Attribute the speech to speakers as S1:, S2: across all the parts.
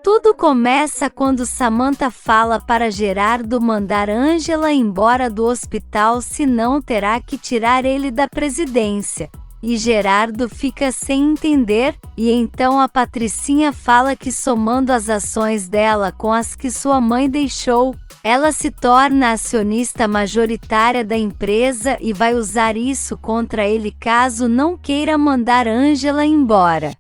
S1: Tudo começa quando Samantha fala para Gerardo mandar Angela embora do hospital, senão terá que tirar ele da presidência. E Gerardo fica sem entender, e então a Patricinha fala que somando as ações dela com as que sua mãe deixou, ela se torna acionista majoritária da empresa e vai usar isso contra ele caso não queira mandar Angela embora.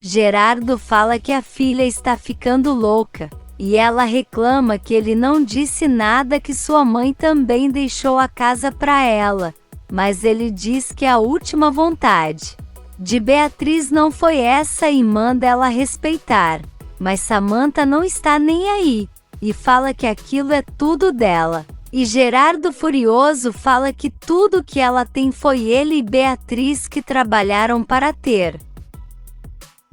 S1: Gerardo fala que a filha está ficando louca, e ela reclama que ele não disse nada, que sua mãe também deixou a casa para ela, mas ele diz que a última vontade de Beatriz não foi essa e manda ela respeitar, mas Samantha não está nem aí, e fala que aquilo é tudo dela. E Gerardo, furioso, fala que tudo que ela tem foi ele e Beatriz que trabalharam para ter.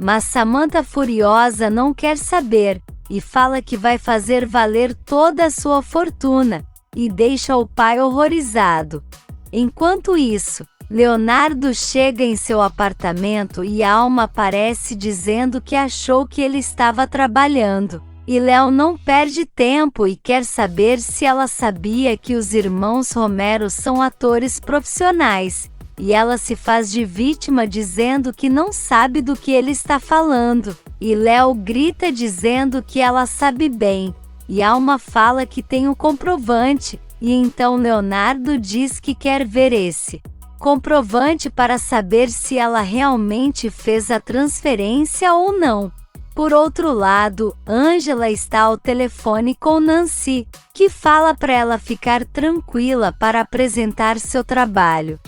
S1: Mas Samantha, furiosa, não quer saber, e fala que vai fazer valer toda a sua fortuna, e deixa o pai horrorizado. Enquanto isso, Leonardo chega em seu apartamento e Alma aparece dizendo que achou que ele estava trabalhando. E Léo não perde tempo e quer saber se ela sabia que os irmãos Romero são atores profissionais. E ela se faz de vítima dizendo que não sabe do que ele está falando. E Léo grita dizendo que ela sabe bem. E Alma fala que tem o comprovante. E então Leonardo diz que quer ver esse comprovante para saber se ela realmente fez a transferência ou não. Por outro lado, Angela está ao telefone com Nancy, que fala para ela ficar tranquila para apresentar seu trabalho.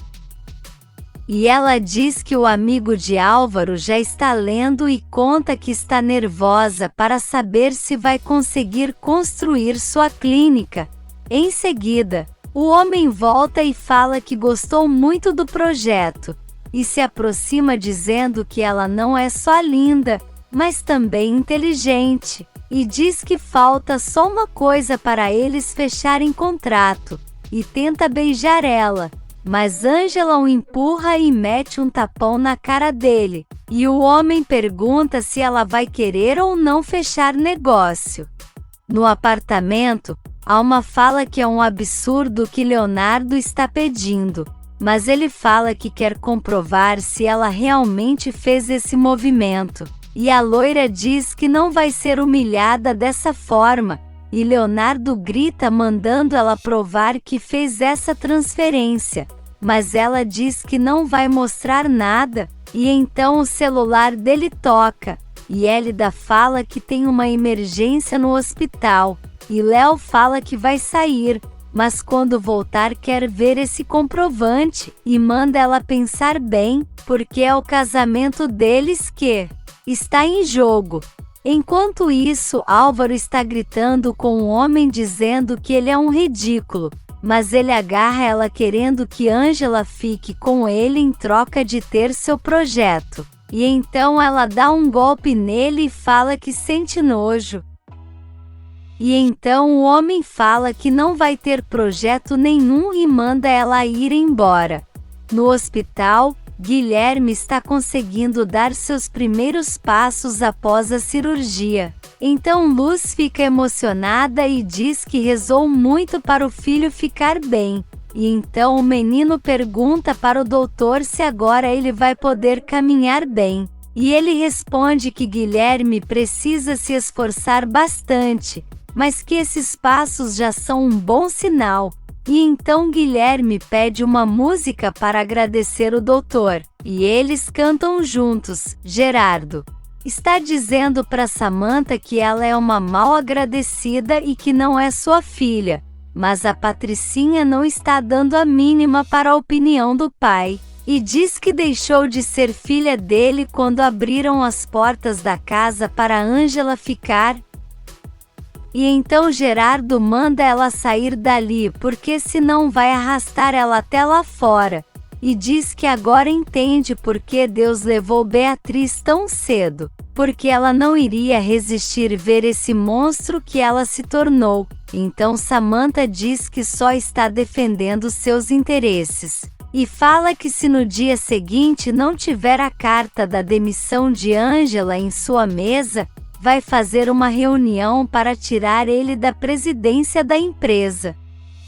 S1: E ela diz que o amigo de Álvaro já está lendo e conta que está nervosa para saber se vai conseguir construir sua clínica. Em seguida, o homem volta e fala que gostou muito do projeto, e se aproxima dizendo que ela não é só linda, mas também inteligente, e diz que falta só uma coisa para eles fecharem contrato, e tenta beijar ela. Mas Angela o empurra e mete um tapão na cara dele, e o homem pergunta se ela vai querer ou não fechar negócio. No apartamento, Alma fala que é um absurdo o que Leonardo está pedindo, mas ele fala que quer comprovar se ela realmente fez esse movimento, e a loira diz que não vai ser humilhada dessa forma, e Leonardo grita mandando ela provar que fez essa transferência, mas ela diz que não vai mostrar nada, e então o celular dele toca, e Elida fala que tem uma emergência no hospital, e Léo fala que vai sair, mas quando voltar quer ver esse comprovante, e manda ela pensar bem, porque é o casamento deles que está em jogo. Enquanto isso, Álvaro está gritando com o homem dizendo que ele é um ridículo, mas ele agarra ela querendo que Angela fique com ele em troca de ter seu projeto. E então ela dá um golpe nele e fala que sente nojo. E então o homem fala que não vai ter projeto nenhum e manda ela ir embora. No hospital, Guilherme está conseguindo dar seus primeiros passos após a cirurgia. Então Luz fica emocionada e diz que rezou muito para o filho ficar bem. E então o menino pergunta para o doutor se agora ele vai poder caminhar bem. E ele responde que Guilherme precisa se esforçar bastante, mas que esses passos já são um bom sinal. E então Guilherme pede uma música para agradecer o doutor, e eles cantam juntos. Gerardo está dizendo para Samantha que ela é uma mal agradecida e que não é sua filha, mas a Patricinha não está dando a mínima para a opinião do pai, e diz que deixou de ser filha dele quando abriram as portas da casa para Angela ficar. E então Gerardo manda ela sair dali porque senão vai arrastar ela até lá fora, e diz que agora entende por que Deus levou Beatriz tão cedo, porque ela não iria resistir ver esse monstro que ela se tornou. Então Samantha diz que só está defendendo seus interesses, e fala que se no dia seguinte não tiver a carta da demissão de Angela em sua mesa, vai fazer uma reunião para tirar ele da presidência da empresa.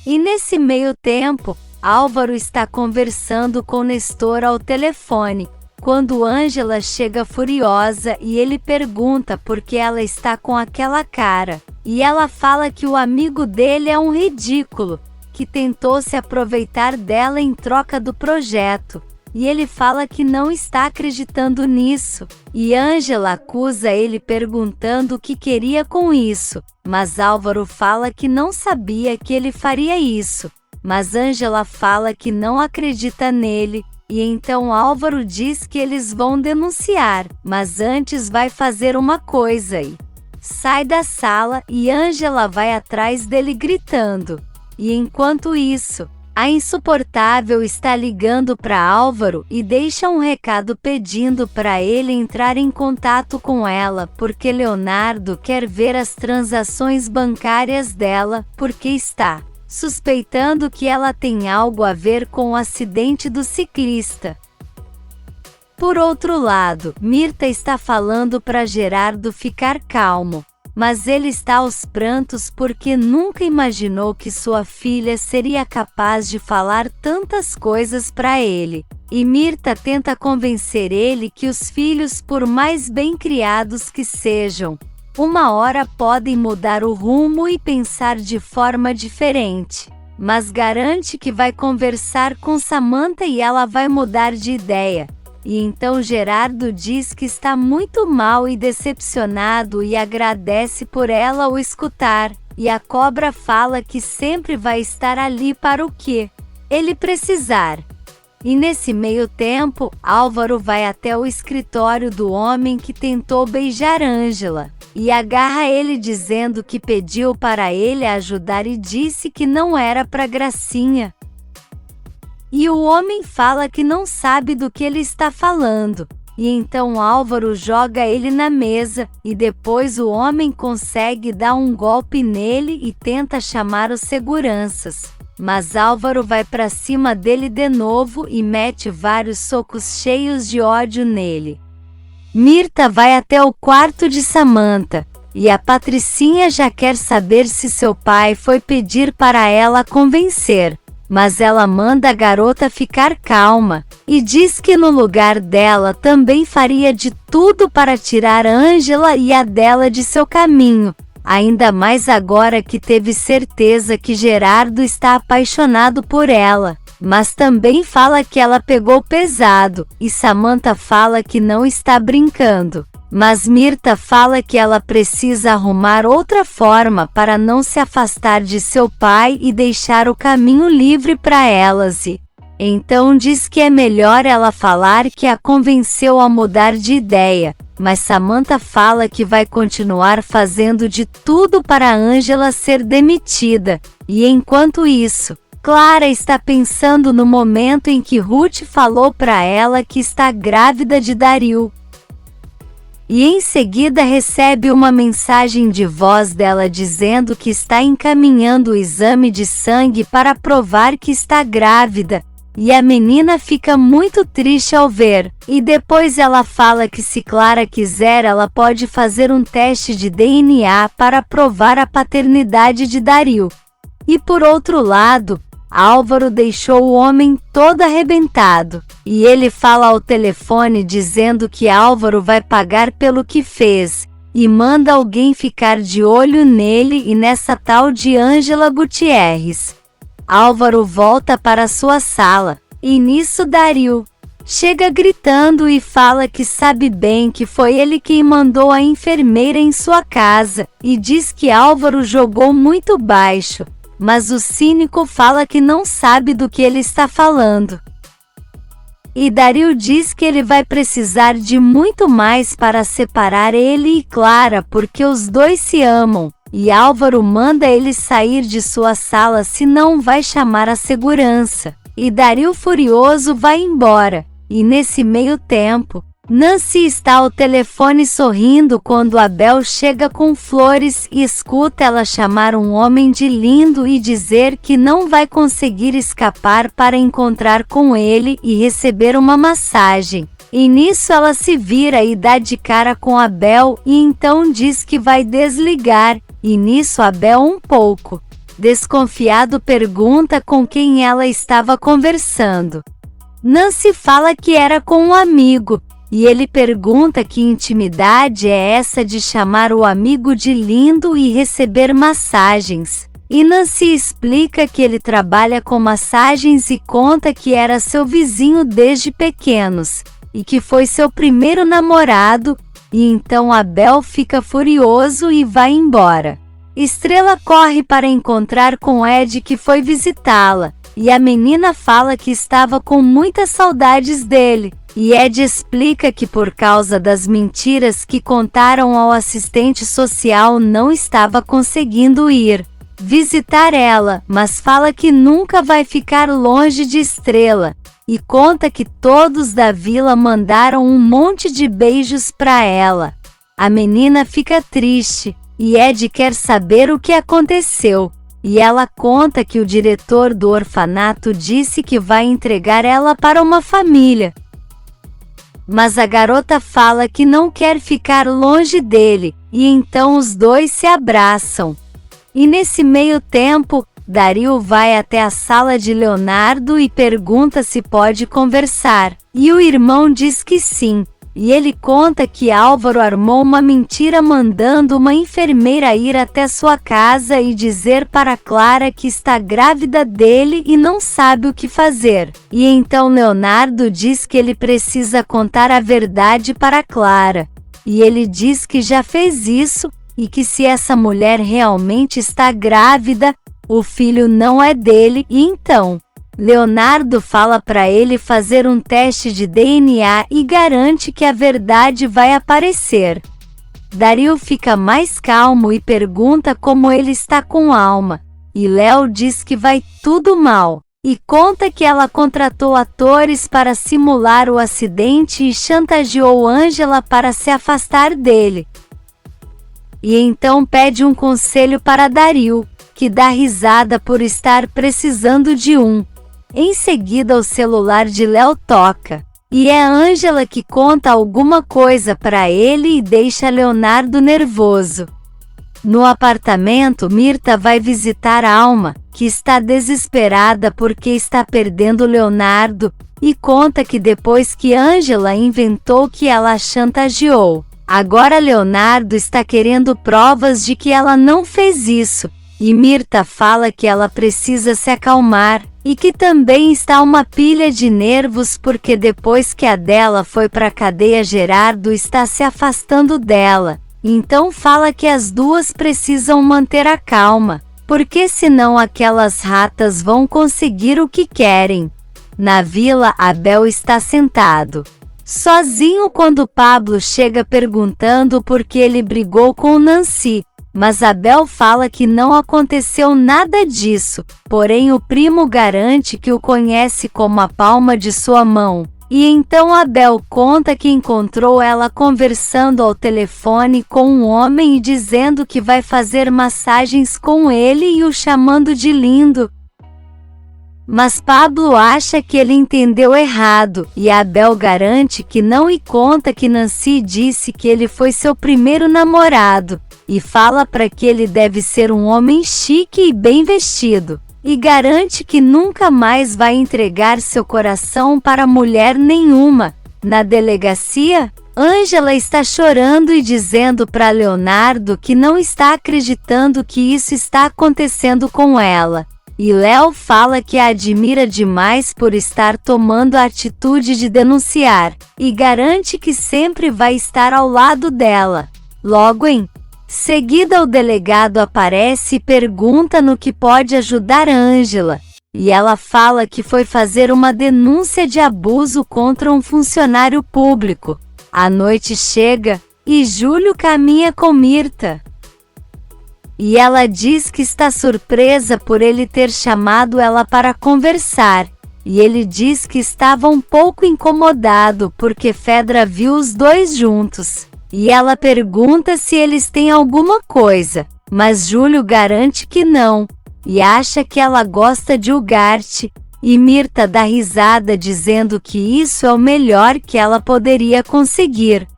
S1: E nesse meio tempo, Álvaro está conversando com Nestor ao telefone, quando Ângela chega furiosa e ele pergunta por que ela está com aquela cara. E ela fala que o amigo dele é um ridículo, que tentou se aproveitar dela em troca do projeto. E ele fala que não está acreditando nisso. E Ângela acusa ele perguntando o que queria com isso. Mas Álvaro fala que não sabia que ele faria isso. Mas Ângela fala que não acredita nele. E então Álvaro diz que eles vão denunciar. Mas antes vai fazer uma coisa e sai da sala e Ângela vai atrás dele gritando. E enquanto isso, a insuportável está ligando para Álvaro e deixa um recado pedindo para ele entrar em contato com ela porque Leonardo quer ver as transações bancárias dela, porque está suspeitando que ela tem algo a ver com o acidente do ciclista. Por outro lado, Mirta está falando para Gerardo ficar calmo. Mas ele está aos prantos porque nunca imaginou que sua filha seria capaz de falar tantas coisas para ele. E Mirta tenta convencer ele que os filhos, por mais bem criados que sejam, uma hora podem mudar o rumo e pensar de forma diferente. Mas garante que vai conversar com Samantha e ela vai mudar de ideia. E então Gerardo diz que está muito mal e decepcionado e agradece por ela o escutar. E a cobra fala que sempre vai estar ali para o que ele precisar. E nesse meio tempo, Álvaro vai até o escritório do homem que tentou beijar Ângela. E agarra ele dizendo que pediu para ele ajudar e disse que não era para gracinha. E o homem fala que não sabe do que ele está falando. E então Álvaro joga ele na mesa, e depois o homem consegue dar um golpe nele e tenta chamar os seguranças. Mas Álvaro vai para cima dele de novo e mete vários socos cheios de ódio nele. Mirta vai até o quarto de Samantha, e a Patricinha já quer saber se seu pai foi pedir para ela convencer. Mas ela manda a garota ficar calma, e diz que no lugar dela também faria de tudo para tirar Ângela e a dela de seu caminho, ainda mais agora que teve certeza que Gerardo está apaixonado por ela. Mas também fala que ela pegou pesado, e Samantha fala que não está brincando. Mas Mirta fala que ela precisa arrumar outra forma para não se afastar de seu pai e deixar o caminho livre para elas e então diz que é melhor ela falar que a convenceu a mudar de ideia, mas Samantha fala que vai continuar fazendo de tudo para Ângela ser demitida. E enquanto isso, Clara está pensando no momento em que Ruth falou para ela que está grávida de Dario. E em seguida recebe uma mensagem de voz dela dizendo que está encaminhando o exame de sangue para provar que está grávida. E a menina fica muito triste ao ver. E depois ela fala que se Clara quiser ela pode fazer um teste de DNA para provar a paternidade de Dario. E por outro lado, Álvaro deixou o homem todo arrebentado, e ele fala ao telefone dizendo que Álvaro vai pagar pelo que fez, e manda alguém ficar de olho nele e nessa tal de Ângela Gutierrez. Álvaro volta para sua sala, e nisso Dario chega gritando e fala que sabe bem que foi ele quem mandou a enfermeira em sua casa, e diz que Álvaro jogou muito baixo. Mas o cínico fala que não sabe do que ele está falando. E Dario diz que ele vai precisar de muito mais para separar ele e Clara porque os dois se amam. E Álvaro manda ele sair de sua sala senão vai chamar a segurança. E Dario furioso vai embora. E nesse meio tempo, Nancy está ao telefone sorrindo quando Abel chega com flores e escuta ela chamar um homem de lindo e dizer que não vai conseguir escapar para encontrar com ele e receber uma massagem. E nisso ela se vira e dá de cara com Abel e então diz que vai desligar, e nisso Abel, um pouco desconfiado, pergunta com quem ela estava conversando. Nancy fala que era com um amigo, e ele pergunta que intimidade é essa de chamar o amigo de lindo e receber massagens. E Nancy explica que ele trabalha com massagens e conta que era seu vizinho desde pequenos, e que foi seu primeiro namorado, e então Abel fica furioso e vai embora. Estrela corre para encontrar com Ed, que foi visitá-la, e a menina fala que estava com muitas saudades dele, e Ed explica que por causa das mentiras que contaram ao assistente social não estava conseguindo ir visitar ela, mas fala que nunca vai ficar longe de Estrela, e conta que todos da vila mandaram um monte de beijos para ela. A menina fica triste, e Ed quer saber o que aconteceu, e ela conta que o diretor do orfanato disse que vai entregar ela para uma família. Mas a garota fala que não quer ficar longe dele, e então os dois se abraçam. E nesse meio tempo, Dario vai até a sala de Leonardo e pergunta se pode conversar, e o irmão diz que sim. E ele conta que Álvaro armou uma mentira mandando uma enfermeira ir até sua casa e dizer para Clara que está grávida dele e não sabe o que fazer. E então Leonardo diz que ele precisa contar a verdade para Clara. E ele diz que já fez isso, e que se essa mulher realmente está grávida, o filho não é dele, e então Leonardo fala para ele fazer um teste de DNA e garante que a verdade vai aparecer. Dario fica mais calmo e pergunta como ele está com Alma, e Léo diz que vai tudo mal, e conta que ela contratou atores para simular o acidente e chantageou Ângela para se afastar dele. E então pede um conselho para Dario, que dá risada por estar precisando de um. Em seguida o celular de Léo toca, e é Ângela que conta alguma coisa para ele e deixa Leonardo nervoso. No apartamento, Mirta vai visitar Alma, que está desesperada porque está perdendo Leonardo, e conta que depois que Ângela inventou que ela a chantageou, agora Leonardo está querendo provas de que ela não fez isso, e Mirta fala que ela precisa se acalmar, e que também está uma pilha de nervos porque depois que a dela foi para a cadeia Gerardo está se afastando dela. Então fala que as duas precisam manter a calma, porque senão aquelas ratas vão conseguir o que querem. Na vila, Abel está sentado sozinho quando Pablo chega perguntando por que ele brigou com Nancy. Mas Abel fala que não aconteceu nada disso, porém o primo garante que o conhece como a palma de sua mão. E então Abel conta que encontrou ela conversando ao telefone com um homem e dizendo que vai fazer massagens com ele e o chamando de lindo. Mas Pablo acha que ele entendeu errado, e Abel garante que não e conta que Nancy disse que ele foi seu primeiro namorado, e fala para que ele deve ser um homem chique e bem vestido, e garante que nunca mais vai entregar seu coração para mulher nenhuma. Na delegacia, Ângela está chorando e dizendo para Leonardo que não está acreditando que isso está acontecendo com ela. E Léo fala que a admira demais por estar tomando a atitude de denunciar, e garante que sempre vai estar ao lado dela. Logo em seguida o delegado aparece e pergunta no que pode ajudar Ângela, e ela fala que foi fazer uma denúncia de abuso contra um funcionário público. A noite chega, e Júlio caminha com Mirta. E ela diz que está surpresa por ele ter chamado ela para conversar, e ele diz que estava um pouco incomodado porque Fedra viu os dois juntos, e ela pergunta se eles têm alguma coisa, mas Júlio garante que não, e acha que ela gosta de Ugarte, E Mirta dá risada dizendo que isso é o melhor que ela poderia conseguir.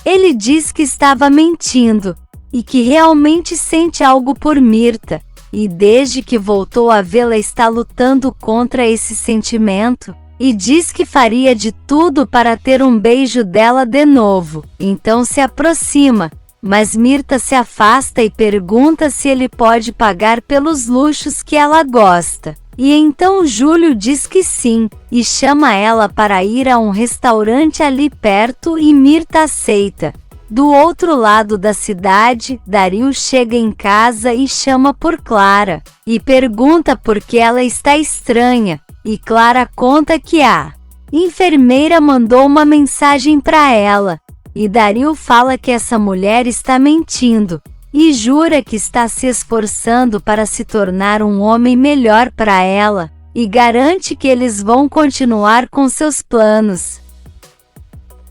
S1: Ele diz que estava mentindo, e que realmente sente algo por Mirta, e desde que voltou a vê-la está lutando contra esse sentimento, e diz que faria de tudo para ter um beijo dela de novo. Então se aproxima, mas Mirta se afasta e pergunta se ele pode pagar pelos luxos que ela gosta. E então Júlio diz que sim, e chama ela para ir a um restaurante ali perto e Mirta aceita. Do outro lado da cidade, Dario chega em casa e chama por Clara, e pergunta por que ela está estranha, e Clara conta que a enfermeira mandou uma mensagem para ela, e Dario fala que essa mulher está mentindo, e jura que está se esforçando para se tornar um homem melhor para ela, e garante que eles vão continuar com seus planos.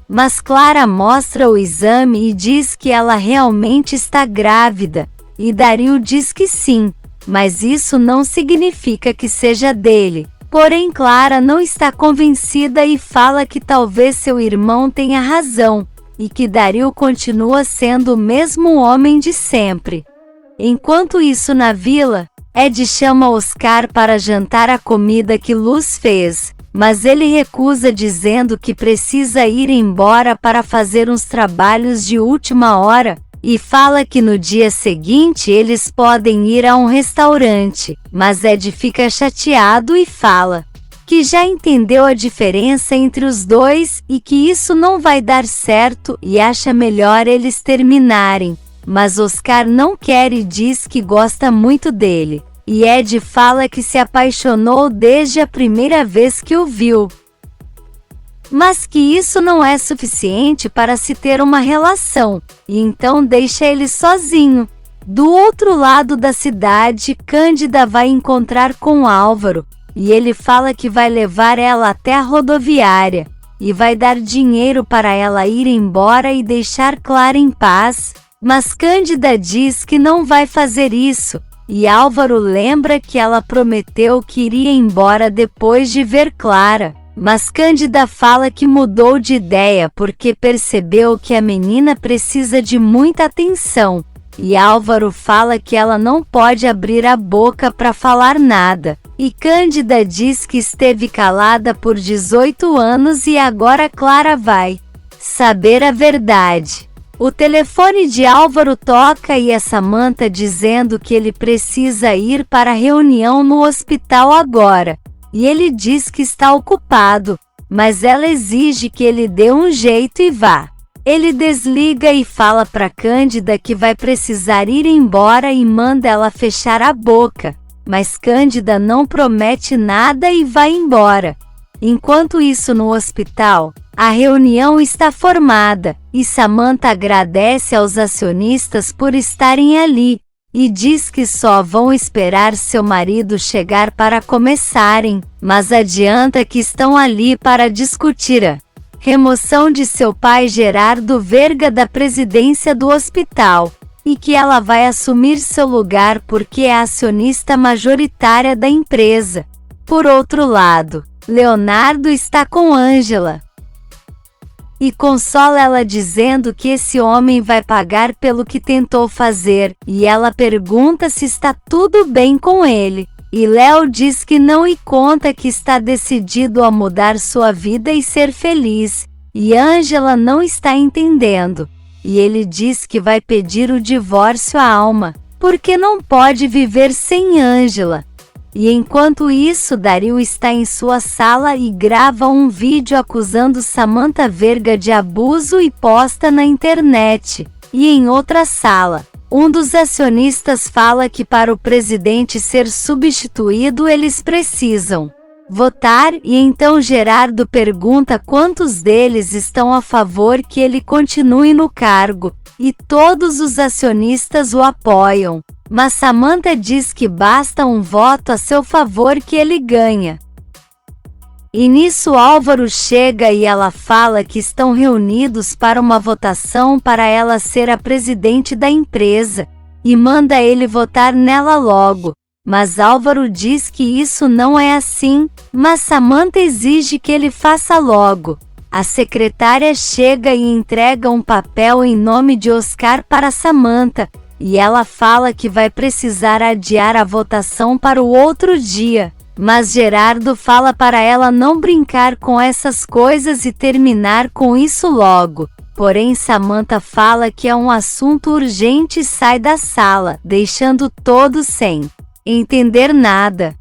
S1: Mas Clara mostra o exame e diz que ela realmente está grávida, e Dario diz que sim, mas isso não significa que seja dele. Porém Clara não está convencida e fala que talvez seu irmão tenha razão, e que Dario continua sendo o mesmo homem de sempre. Enquanto isso na vila, Ed chama Oscar para jantar a comida que Luz fez, mas ele recusa dizendo que precisa ir embora para fazer uns trabalhos de última hora, e fala que no dia seguinte eles podem ir a um restaurante, mas Ed fica chateado e fala que já entendeu a diferença entre os dois e que isso não vai dar certo e acha melhor eles terminarem. Mas Oscar não quer e diz que gosta muito dele. E Ed fala que se apaixonou desde a primeira vez que o viu. Mas que isso não é suficiente para se ter uma relação, e então deixa ele sozinho. Do outro lado da cidade, Cândida vai encontrar com Álvaro, e ele fala que vai levar ela até a rodoviária, e vai dar dinheiro para ela ir embora e deixar Clara em paz, mas Cândida diz que não vai fazer isso, e Álvaro lembra que ela prometeu que iria embora depois de ver Clara, mas Cândida fala que mudou de ideia porque percebeu que a menina precisa de muita atenção, e Álvaro fala que ela não pode abrir a boca para falar nada. E Cândida diz que esteve calada por 18 anos e agora Clara vai saber a verdade. O telefone de Álvaro toca e é Samantha dizendo que ele precisa ir para a reunião no hospital agora. E ele diz que está ocupado, mas ela exige que ele dê um jeito e vá. Ele desliga e fala para Cândida que vai precisar ir embora e manda ela fechar a boca. Mas Cândida não promete nada e vai embora. Enquanto isso no hospital, a reunião está formada, e Samantha agradece aos acionistas por estarem ali, e diz que só vão esperar seu marido chegar para começarem, mas adianta que estão ali para discutir a remoção de seu pai Gerardo Verga da presidência do hospital. E que ela vai assumir seu lugar porque é a acionista majoritária da empresa. Por outro lado, Leonardo está com Ângela e consola ela dizendo que esse homem vai pagar pelo que tentou fazer, e ela pergunta se está tudo bem com ele. E Léo diz que não e conta que está decidido a mudar sua vida e ser feliz, e Ângela não está entendendo. E ele diz que vai pedir o divórcio à Alma, porque não pode viver sem Ângela. E enquanto isso, Dario está em sua sala e grava um vídeo acusando Samantha Verga de abuso e posta na internet. E em outra sala, um dos acionistas fala que para o presidente ser substituído eles precisam votar, e então Gerardo pergunta quantos deles estão a favor que ele continue no cargo, e todos os acionistas o apoiam, mas Samantha diz que basta um voto a seu favor que ele ganha. E nisso Álvaro chega e ela fala que estão reunidos para uma votação para ela ser a presidente da empresa, e manda ele votar nela logo. mas Álvaro diz que isso não é assim, mas Samantha exige que ele faça logo. A secretária chega e entrega um papel em nome de Oscar para Samantha, e ela fala que vai precisar adiar a votação para o outro dia. Mas Gerardo fala para ela não brincar com essas coisas e terminar com isso logo. Porém, Samantha fala que é um assunto urgente e sai da sala, deixando todos sem entender nada.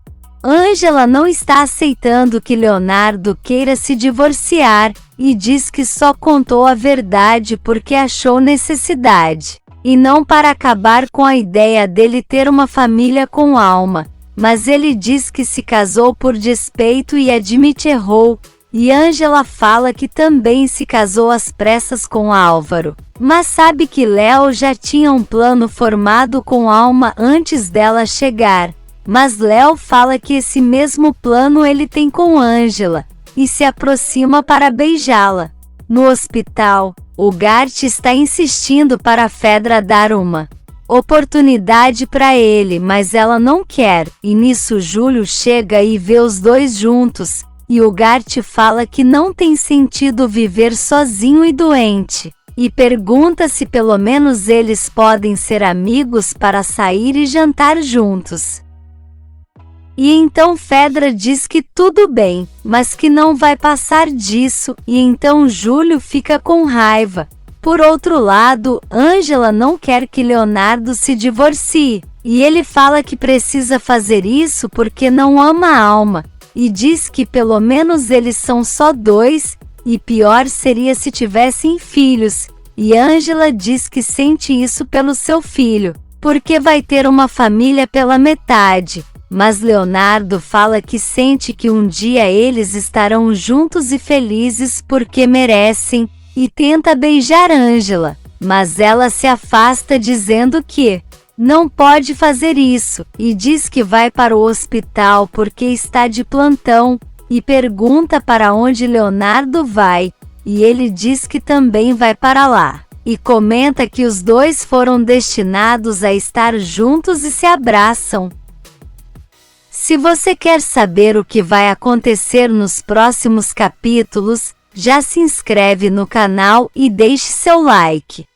S1: Ângela não está aceitando que Leonardo queira se divorciar e diz que só contou a verdade porque achou necessidade, e não para acabar com a ideia dele ter uma família com alma. Mas ele diz que se casou por despeito e admite errou, e Ângela fala que também se casou às pressas com Álvaro, mas sabe que Léo já tinha um plano formado com Alma antes dela chegar. Mas Léo fala que esse mesmo plano ele tem com Ângela, e se aproxima para beijá-la. No hospital, o Gart está insistindo para a Fedra dar uma oportunidade para ele, mas ela não quer, e nisso Júlio chega e vê os dois juntos, e o Gart fala que não tem sentido viver sozinho e doente, e pergunta se pelo menos eles podem ser amigos para sair e jantar juntos. E então Fedra diz que tudo bem, mas que não vai passar disso, e então Júlio fica com raiva. Por outro lado, Ângela não quer que Leonardo se divorcie, e ele fala que precisa fazer isso porque não ama a Alma, e diz que pelo menos eles são só dois, e pior seria se tivessem filhos, e Ângela diz que sente isso pelo seu filho, porque vai ter uma família pela metade. Mas Leonardo fala que sente que um dia eles estarão juntos e felizes porque merecem, e tenta beijar Ângela, mas ela se afasta dizendo que não pode fazer isso, e diz que vai para o hospital porque está de plantão, e pergunta para onde Leonardo vai, e ele diz que também vai para lá, e comenta que os dois foram destinados a estar juntos e se abraçam. Se você quer saber o que vai acontecer nos próximos capítulos, já se inscreve no canal e deixe seu like.